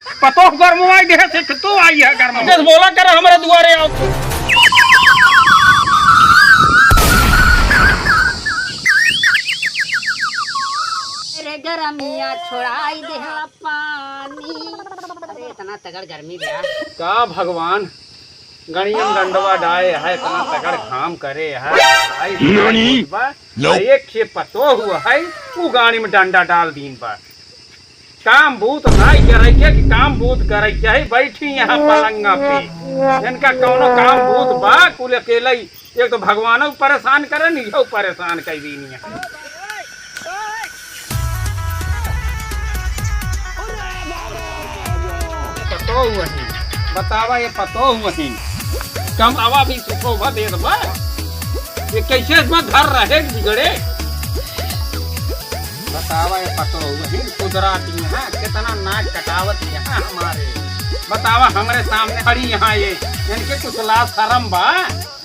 पतो गरमवाई दे से तू आई है गरम बस बोला कर हमारे दुआरे आओ। मेरे गरमिया छोड़ाई दे पानी। अरे इतना तगड़ गर्मी दिया का भगवान गणियम डंडवा डाए है इतना तगड़ घाम करे है एक खे पतो हुआ है वो गाड़ी में डंडा डाल दीन पर काम भूत नहीं करे के कि काम भूत करे के है बैठी यहाँ पलंगा पे इनका कौनो काम भूत बा कुल अकेले एक तो भगवान परेशान करे नहीं यो परेशान कर दी नहीं पतो हुआ बतावा ये पतो हुआ कम हवा भी सुखो भा दे बा ये कैसे इसमें घर रहे बिगड़े बतावा ये पतो वही गुजराती है कितना नाक कटावत यहाँ हमारे बतावा हमारे सामने खड़ी यहाँ ये इनके कुछ लाश शर्म बा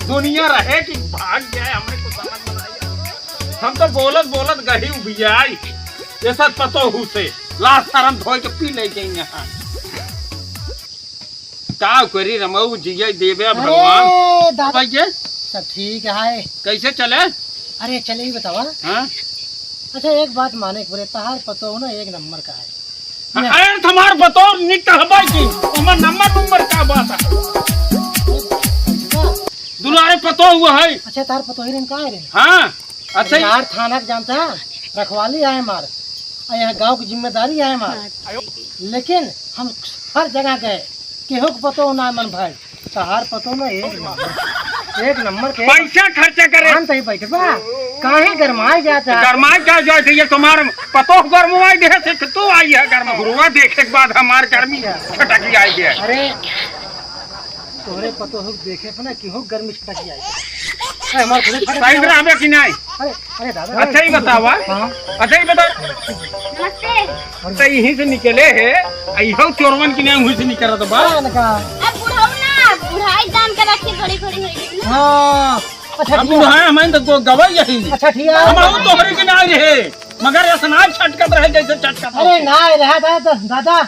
दुनिया रहे कि भाग जाए हमें कुछ समझ में नहीं हम तो बोलत बोलत गही उबियाई ये सब पतो हु से लाश शर्म धोई के पी ले गई यहाँ का करी रमऊ जिया देवे भगवान भैया सब ठीक है कैसे चले अरे चले ही बतावा हाँ अच्छा एक बात माने बोले तहार पतो हो ना एक नंबर का है अरे तुम्हार बतौर निकलबा की उमर नंबर का बात है दुलारे पतो हुआ है अच्छा तार पतो ही का है रे हाँ अच्छा यार थाना के जानता रखवाली है मार यहाँ गांव की जिम्मेदारी है मार लेकिन हम हर जगह गए केहू को पतो ना मन भाई तहार पतो ना एक नंबर के पैसा खर्चा करे ही बैठे बा काहे गरमाए जाता है गरमाए क्या जाए ये तुम्हारे पतो गरमाई दे से तू आई है गर्म गुरुआ देखे के बाद हमार गर्मी छटकी आई है अरे तोरे पतो हो देखे पे ना कि हो गर्मी छटकी आई हमार खुद सही में हमें कि नहीं अरे अरे दादा अच्छा ही बतावा अच्छा ही बता नमस्ते तो यहीं से निकले है यही चोरवन की नहीं हुई से निकल रहा था अब बुढ़ाऊ ना बुढ़ाई जान के रखी थोड़ी थोड़ी होगी हां अच्छा अब है हमें तो गवाई यही अच्छा ठीक है हम तोहरे के ना रहे मगर स्नान छटकत रहे जैसे छटकत अरे ना रहा दादा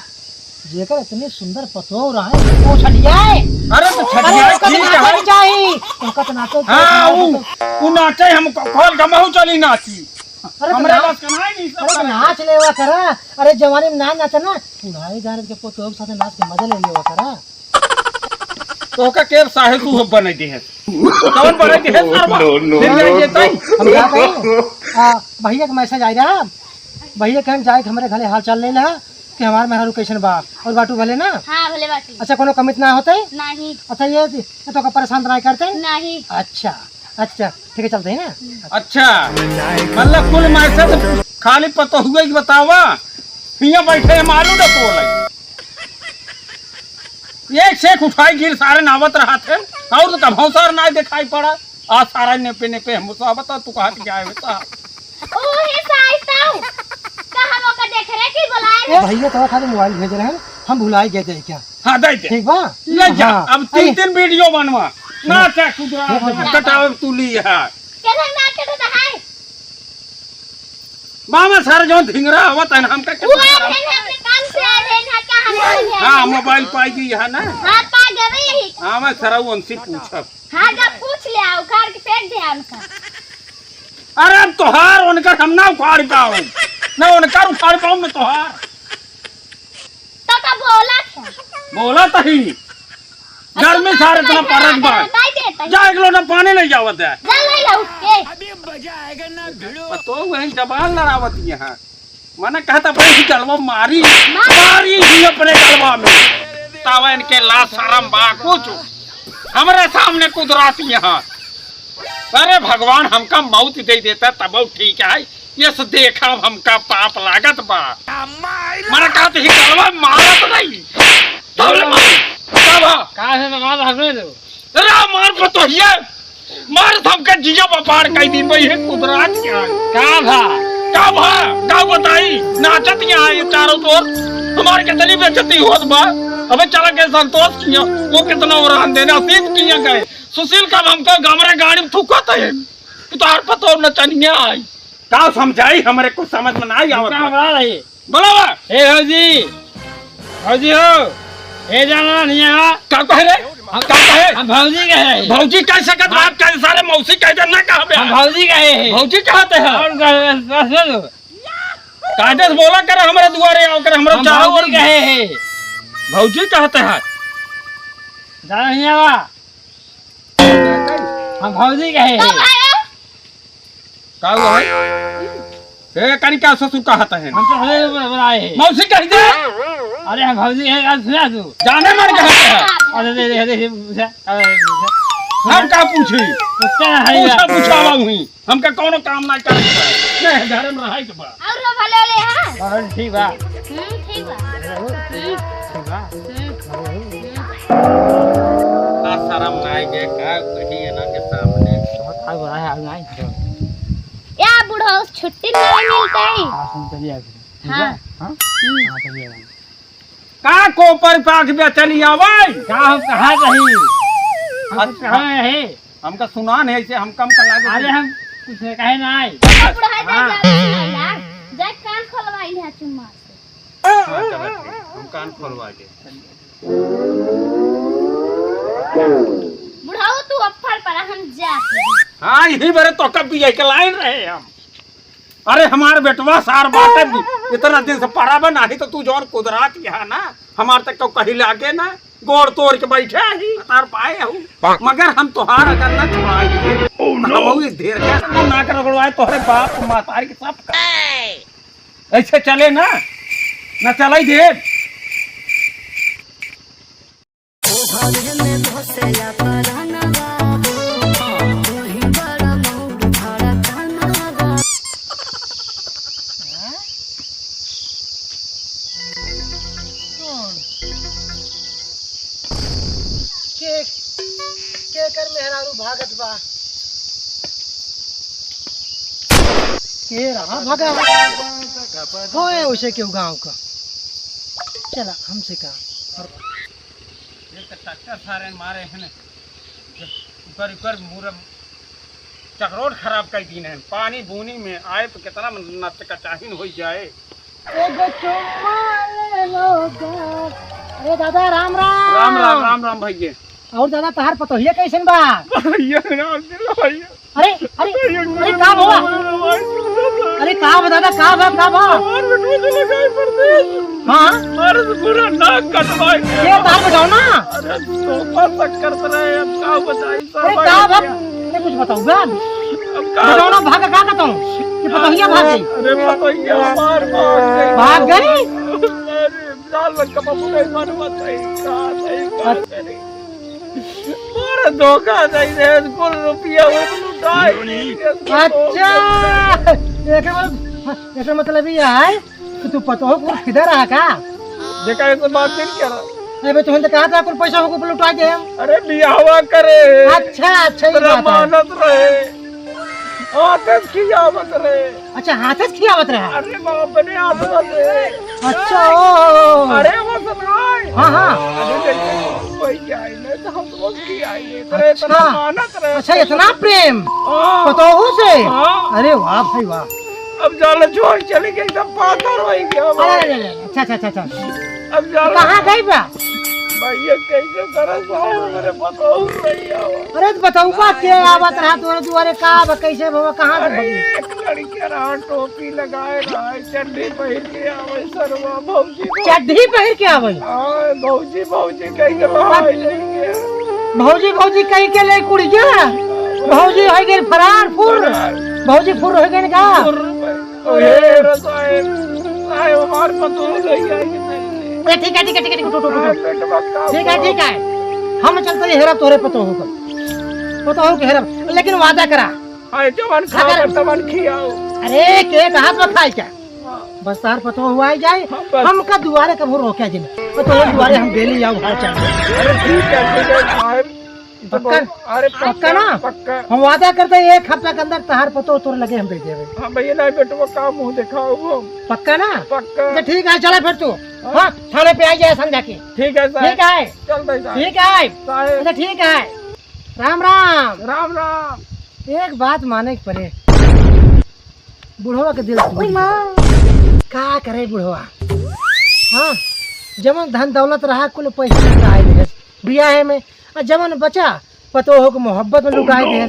जेकर इतनी सुंदर पतो रहा है वो छटियाए अरे तो छटियाए ठीक है चाहिए उनका तो नाचो हां वो नाचे हम खोल गमहू चली नाची अरे हमरे बस का नहीं अरे नाच लेवा करा अरे जवानी में ना नाचा ना उन्हाई गाने के पतो के साथ नाच के मजा ले लेवा करा तो का केर साहे तू बने दे है कौन बने दे है सरवा नो हम जाते हैं भैया का मैसेज आ रहा भैया कहीं जाए हमारे घरे हाल चाल ले ला कि हमारे मेहरा लोकेशन बा और बाटू भले ना हाँ भले बाटी अच्छा कोनो कमिट ना होते नहीं अच्छा ये तो का परेशान नहीं करते नहीं अच्छा अच्छा ठीक है चलते हैं ना अच्छा मतलब कुल मैसेज खाली पतो हुए कि बतावा हिया बैठे मालूम ना बोले एक शेख उठाई गिर सारे नावत रहा थे और तो कभौ सार ना दिखाई पड़ा आज सारा नेपे हम बता तू कहा क्या है बेटा ओ हे साइताऊ कहां लोग देख रहे कि बुलाए भैया तो खाली मोबाइल भेज रहे हैं हम भुलाई गए थे क्या हां दे दे ठीक बा ले जा अब तीन वीडियो बनवा ना चा कुदरा कटाव तू ली है केना नाच के है मामा सारा जो ढिंगरा आवत है हमका वो अपने काम से आ रहे हैं कहां हां मोबाइल पाई गई है ना हां पा गए यही हां मैं सरा उनसे पूछब हां जब पूछ ले उखाड़ के फेंक दे हमका अरे तोहार उनका हम ना उखाड़ पाओ ना उनका उखाड़ पाओ मैं तोहार तो का बोला तही घर में सारे इतना परस बा जा एक लोटा पानी ले जावत है चल ले ला उठ के अभी मजा आएगा ना भिड़ो तो वही जबान लड़ावत यहाँ मैंने कहता भाई गलवा मारी ही अपने गलवा में तावा इनके ला शरम बा कुछ हमारे सामने कुदराती यहाँ अरे भगवान हमका मौत दे देता तब ठीक है ये से देखा हमका पाप लागत बा मैंने कहा ही गलवा मारत नहीं अरे मार पतो ये मार सबका जिया बपाड़ कई दिन में ये कुदरात क्या का बताई नाचत यहाँ ये चारों ओर हमारे कितनी बेइज्जती होत बा अबे चला के संतोष किया वो कितना औरान देना सीध किया गए सुशील का हमको गमरे गाड़ी में थूकत है तो हर पतो नचनिया आई का समझाई हमारे कुछ समझ में नहीं आवत बोला ए जी भौजी हो ये जाना नहीं है क्या कह रहे हम क्या कहे हम भौजी कहे भौजी कह सकत बात कह सारे मौसी कह दे ना कहबे हम भौजी कहे भौजी कहते हैं और कायदे से बोला कर हमारे दुआरे आओ कर हमरा चारों ओर कहे है भौजी कहते हैं जाना नहीं आवा हम भौजी कहे कब आया? का हुआ है ए कनी का ससुर कहते हैं हम तो हले बनाए हैं। मौसी कह दे अरे हम भौजी है आज सुना तू जाने मन कहते हैं अरे दे पूछा हम का पूछी उसका ना है पूछा पूछावा हुई हमका कोनो काम ना करे नहीं घर में रहाई के बा और रो भले ले हां और ठीक बा ठीक बा ठीक बा ना शर्म नाई के का कही ना के सामने आ बड़ा है नहीं या बूढ़ो छुट्टी नहीं मिलता है सुन चलिए हां हां चलिए का को पर पाक में चली आवे का हम कहां रही हम कहां है हमका सुना नहीं ऐसे हम कम कर लागे अरे हम कुछ कहे नहीं बूढ़ा है जा जा कान खोलवाई है चुम्मा से हम कान खोलवा के बुढ़ाओ तू अफर पर हम जाते हाँ यही बरे तो कभी यही के लाइन रहे हम अरे हमारे बेटवा सार बाटे भी इतना दिन से पड़ा बना ही तो तू जौन कुदरात यहाँ ना हमारे तक तो कहीं लागे ना गोड़ तोड़ के बैठे ही तार पाए हूँ मगर हम तुहार अगर न छुड़ाएंगे हम इस ढेर के ना कर रगड़वाए तोहरे बाप मातारी के सब का ऐसे चले ना न चलाई देर के कर मेहरारू भागत बा के रहा भागा होए उसे क्यों गांव का चला हमसे काम ट्रैक्टर सारे मारे हैं ऊपर ऊपर मुरम चक्रोट खराब कर दी है पानी बूनी में आए तो कितना नच कचाहीन हो जाए अरे दादा राम राम राम राम राम राम भैया और दादा तहार पतोहिया कैसन बा भैया राम दिल भैया अरे अरे अरे का हुआ अरे का बा दादा का बा और बेटू से लगाई परदेश हाँ अरे तो पूरा नाक कटवाई ये तार बताओ ना अरे सोफा तक करते रहे अब का बताई अरे का बा ये कुछ बताओ बा अब का बताओ ना भाग का कहता हूँ कि पतोहिया भाग गई अरे भैया मार भाग गई अरे जाल में कपड़े नहीं मार मत का करे मारा धोखा दे दे कुल रुपया वो लुटाई अच्छा एक मतलब ये है कि तू पतो को किधर रहा का देखा ऐसे बात नहीं कर अबे तुमने तो कहा था कुल पैसा को लुटा दे हम अरे बियाहवा करे अच्छा अच्छा ये तेरा बात है मानत रहे आते खियावत रहे अच्छा हाथ से खियावत रहा अरे बाप ने आते रहे अच्छा ओ अरे वो सुनाई हाँ हाँ कोई आई नहीं तो हम लोग की आई तेरे तेरा मानत रहे अच्छा इतना प्रेम हाँ, पतो से हाँ। अरे वाह भाई वाह अब जाल छोड़ चली गई सब पाथर हो गया अरे अच्छा अच्छा अच्छा अब जाल कहाँ गई बा भैया कैसे तरस मेरे बताओ भैया अरे तो बताऊ बा के आवत रहा तोरे दुआरे का बा कैसे बाबा कहाँ से भगी एक लड़के रहा टोपी लगाए रहा चड्डी पहन के आवे सरवा भौजी चड्डी पहन के आवई हाँ भौजी भौजी कहीं के बाहर जाएंगे भौजी भौजी कहीं के ले कुड़िया भौजी हो गए फरार फुर भौजी फुर हो गए का ओए रसायन आए हमार पतो नहीं आई अरे ठीक है ठीक है ठीक है ठीक है हम चलते हैं हेरब तोरे पतो हो के हेरब लेकिन वादा करा हाय जवान खा तमन खियाओ अरे के कहां से खाई क्या बस तार पतो हुआ ही जाए हमका दुआरे कब रोके जिन तो दुआरे हम डेली आओ हाल चाल अरे ठीक है साहब पक्का अरे पक्का ना पक्का हम वादा करते हैं एक हफ्ता के अंदर तहार पतो तोर लगे हम भेज देवे हां भैया ना बेटवा का मुंह दिखाओ वो पक्का ना पक्का तो ठीक है चला फिर तू हाँ थाने पे आ जाए संध्या के ठीक है साहब ठीक है चल दे साहब ठीक है साहब अच्छा ठीक है राम राम राम राम एक बात माने के पड़े बुढ़वा के दिल का करे बुढ़वा हाँ जमन धन दौलत रहा कुल पैसा लुटाए दे बियाह में, और जमन बचा पतो हो के मोहब्बत में लुटाए दे।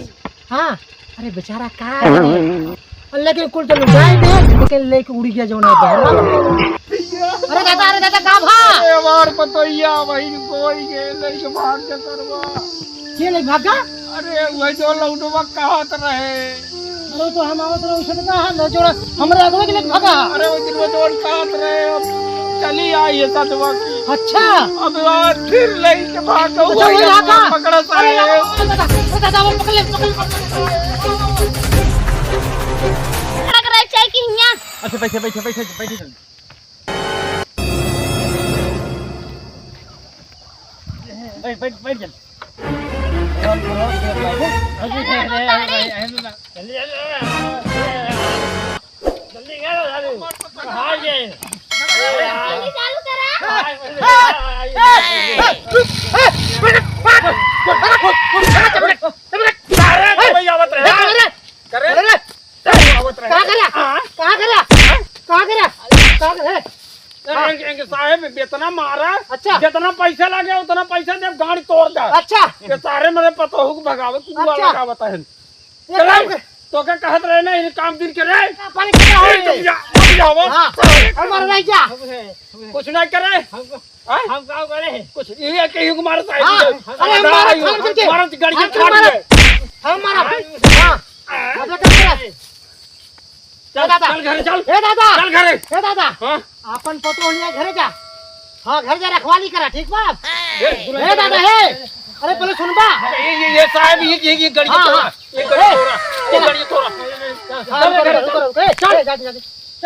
हाँ अरे बेचारा का करे, लेकिन कुल तो लुटाए दे, लेकिन लेके उड़ी गया जो ना बहरा। अरे दादा का भा अरे बार पतोइया वही कोई के लेके भाग के करवा। के ले भागा? अरे वही जो लौटवा कहत रहे। अरे तो हम आवत रहे उसने कहा ना जो हमरा अगवे के ले भागा। अरे वो दिन में जो कहत रहे अब चली आई है सतवा की। अच्छा अब आज फिर लेके भाग तो वही भागा पकड़ा सारे। दादा वो पकड़ ले लग रहा है कि हिया अच्छा बैठे चल। बैठ चल। जल्दी चालू करा। साहेब बेतना मारा। अच्छा जितना पैसा लगे उतना पैसा दे, गाड़ी तोड़ दे। अच्छा ये सारे मेरे पतो हो भगावे तू अच्छा। लगावत है। तो क्या कहत रहे ना इन काम दिन करे पानी कितना हो जाओ। हां हमारा नहीं जा कुछ नहीं करे। हम का करे कुछ ये कहीं को मारता है। अरे हमारा खान करके मारा गाड़ी के फाड़ दे। हमारा हां मदद कर चल चल घर चल। ए दादा चल घरे। ए दादा हां अपन पतो होलिया घरे जा। हां घर जा रखवाली करा ठीक बा। ए दादा हे अरे पहले सुनबा ये साहब ये गाड़ी तोड़ा। ये गाड़ी तोड़ा। ये गाड़ी तोड़ा। चल जा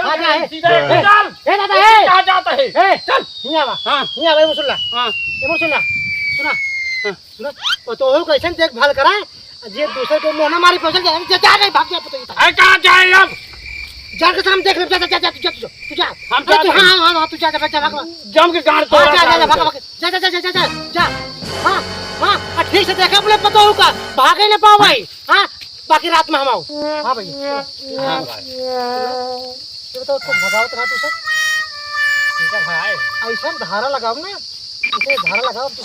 आ जा है सीधा चल। ए दादा हे कहां जाता है? ए चल हिया बा हां हिया बा मुसल्ला हां ये मुसल्ला सुना पतो हो कैसे देखभाल करा जे दूसरे को मोहना मारी पहुंच गया जा नहीं भाग गया पतो अरे कहां जाए अब? जान के सामने देख ले जा तू जा हम जा हां तू जा भाग जम के गाड़ जा तोड़ा। जा भाग जा हां हां ठीक से देखा बोले पतो होगा भागे ना पाओ भाई। हां बाकी रात में हम आओ। हां भाई हां ये तो भगावत रहा तू सब ठीक है भाई ऐसा धारा लगाओ ना इसे धारा लगाओ तू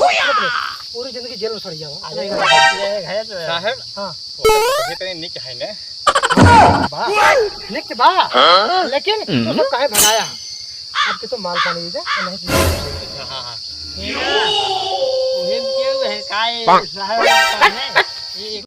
पूरी जिंदगी जेल में सड़ जाओ। साहब हां इतने निक है ने निक बा लेकिन तू सब काहे भगाया? अब के तो माल पानी दे नहीं ओहेम क्यों है काय साहब